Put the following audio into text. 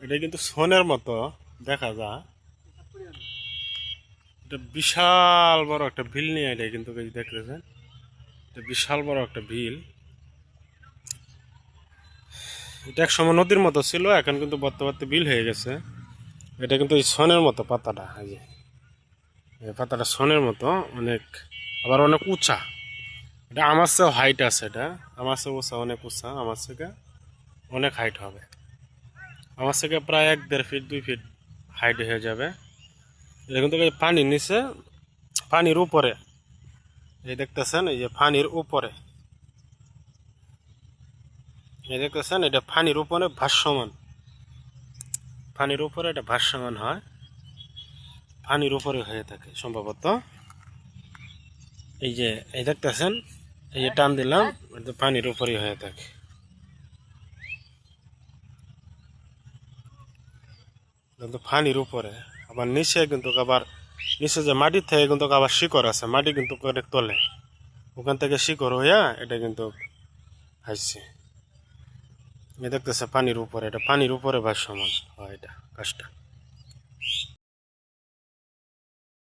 এটা কিন্তু সোনের মতো দেখা যায়। এটা বিশাল বড় একটা বিল নিয়ে এটা কিন্তু দেখতেছেন, এটা বিশাল বড় একটা বিল। এটা এক সময় নদীর মতো ছিল, এখন কিন্তু বর্তমানে বিল হয়ে গেছে। এটা কিন্তু এই সোনের মতো পাতাটা, এই পাতাটা সোনের মতো অনেক, আবার অনেক উঁচা। এটা আমার চেয়েও হাইট আছে, এটা আমার চেয়ে উঁচা, অনেক উঁচা, আমার থেকে অনেক হাইট হবে। আমার থেকে প্রায় 1-1.5 ফিট 2 ফিট হাইট হয়ে যাবে। এটা কিন্তু এই পানির নিচে, পানির উপরে, এই দেখতেছেন, এই যে পানির উপরে, এই দেখতেছেন, এটা পানির উপরে ভাসমান, পানির উপরে এটা ভাসমান হয়, পানির উপরে হয়ে থাকে সম্ভবত। এই যে এই দেখতেছেন, এই যে টান দিলাম, এটা পানির উপরে হয়ে থাকে। কিন্তু পানির উপরে, আবার নিচে কিন্তু আবার, নিচে যে মাটির থেকে কিন্তু আবার শিকড় আছে, মাটি কিন্তু অনেক তলে, ওখান থেকে শিকড় হইয়া এটা কিন্তু আসছে। এ দেখতেছে পানির উপরে, এটা পানির উপরে ভাসমান হয় এটা গাছটা।